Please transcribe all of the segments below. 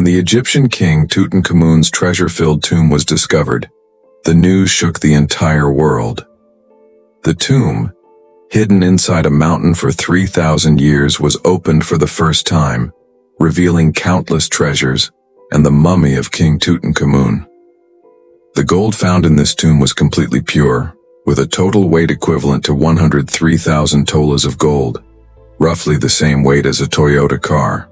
When the Egyptian king Tutankhamun's treasure-filled tomb was discovered, the news shook the entire world. The tomb, hidden inside a mountain for 3,000 years, was opened for the first time, revealing countless treasures and the mummy of King Tutankhamun. The gold found in this tomb was completely pure, with a total weight equivalent to 103,000 tolas of gold, roughly the same weight as a Toyota car.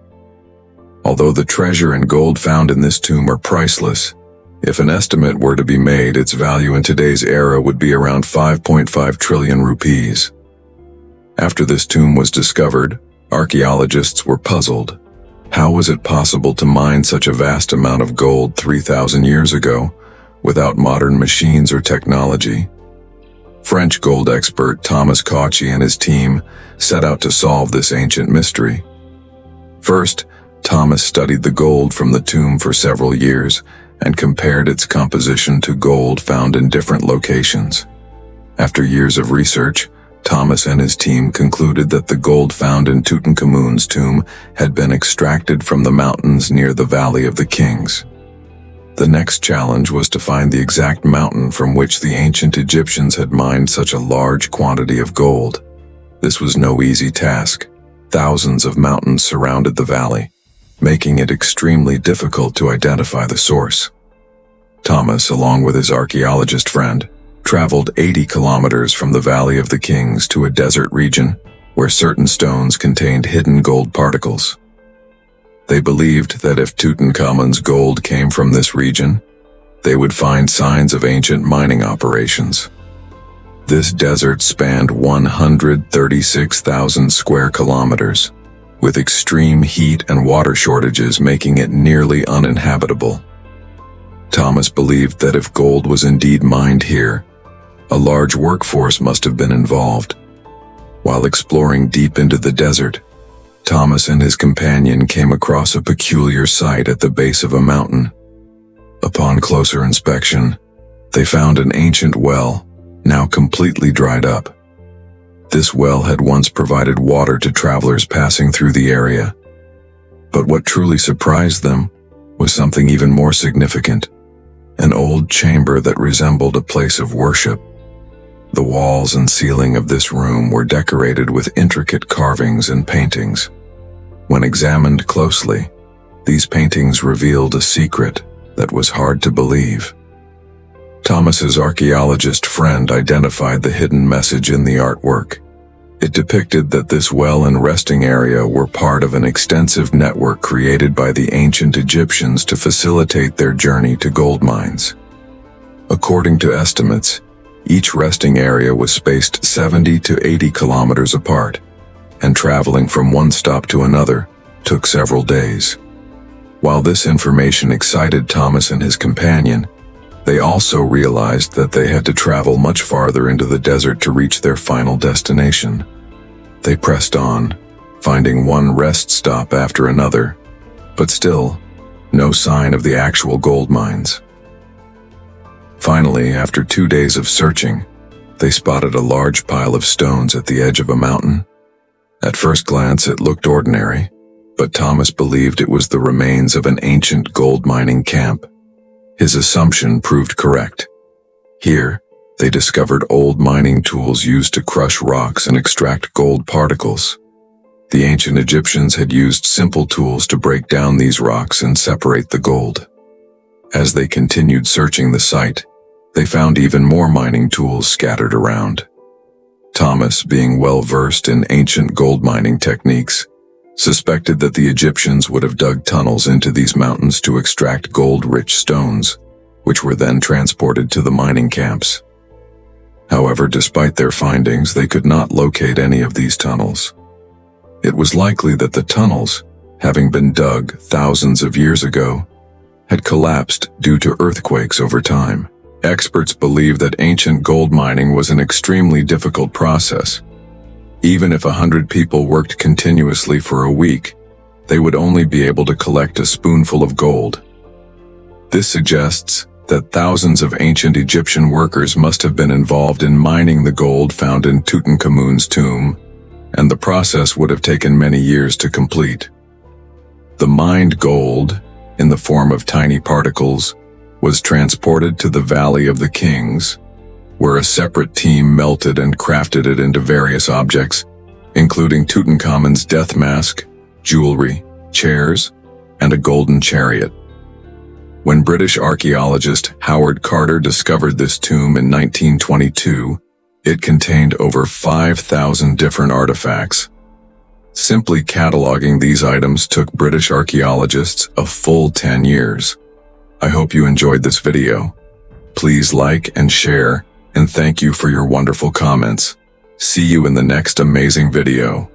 Although the treasure and gold found in this tomb are priceless, if an estimate were to be made, its value in today's era would be around 5.5 trillion rupees. After this tomb was discovered, archaeologists were puzzled. How was it possible to mine such a vast amount of gold 3,000 years ago without modern machines or technology? French gold expert Thomas Cauchy and his team set out to solve this ancient mystery. First, Thomas studied the gold from the tomb for several years and compared its composition to gold found in different locations. After years of research, Thomas and his team concluded that the gold found in Tutankhamun's tomb had been extracted from the mountains near the Valley of the Kings. The next challenge was to find the exact mountain from which the ancient Egyptians had mined such a large quantity of gold. This was no easy task. Thousands of mountains surrounded the valley, making it extremely difficult to identify the source. Thomas, along with his archaeologist friend, traveled 80 kilometers from the Valley of the Kings to a desert region where certain stones contained hidden gold particles. They believed that if Tutankhamun's gold came from this region, they would find signs of ancient mining operations. This desert spanned 136,000 square kilometers, with extreme heat and water shortages making it nearly uninhabitable. Thomas believed that if gold was indeed mined here, a large workforce must have been involved. While exploring deep into the desert, Thomas and his companion came across a peculiar sight at the base of a mountain. Upon closer inspection, they found an ancient well, now completely dried up. This well had once provided water to travelers passing through the area. But what truly surprised them was something even more significant: an old chamber that resembled a place of worship. The walls and ceiling of this room were decorated with intricate carvings and paintings. When examined closely, these paintings revealed a secret that was hard to believe. Thomas's archaeologist friend identified the hidden message in the artwork. It depicted that this well and resting area were part of an extensive network created by the ancient Egyptians to facilitate their journey to gold mines. According to estimates, each resting area was spaced 70 to 80 kilometers apart, and traveling from one stop to another took several days. While this information excited Thomas and his companion, they also realized that they had to travel much farther into the desert to reach their final destination. They pressed on, finding one rest stop after another, but still, no sign of the actual gold mines. Finally, after 2 days of searching, they spotted a large pile of stones at the edge of a mountain. At first glance, it looked ordinary, but Thomas believed it was the remains of an ancient gold mining camp. His assumption proved correct. Here, they discovered old mining tools used to crush rocks and extract gold particles. The ancient Egyptians had used simple tools to break down these rocks and separate the gold. As they continued searching the site, they found even more mining tools scattered around. Thomas, being well versed in ancient gold mining techniques, suspected that the Egyptians would have dug tunnels into these mountains to extract gold-rich stones, which were then transported to the mining camps. However, despite their findings, they could not locate any of these tunnels. It was likely that the tunnels, having been dug thousands of years ago, had collapsed due to earthquakes over time. Experts believe that ancient gold mining was an extremely difficult process. Even if 100 people worked continuously for a week, they would only be able to collect a spoonful of gold. This suggests that thousands of ancient Egyptian workers must have been involved in mining the gold found in Tutankhamun's tomb, and the process would have taken many years to complete. The mined gold, in the form of tiny particles, was transported to the Valley of the Kings, where a separate team melted and crafted it into various objects, including Tutankhamun's death mask, jewelry, chairs, and a golden chariot. When British archaeologist Howard Carter discovered this tomb in 1922, it contained over 5,000 different artifacts. Simply cataloging these items took British archaeologists a full 10 years. I hope you enjoyed this video. Please like and share, and thank you for your wonderful comments. See you in the next amazing video.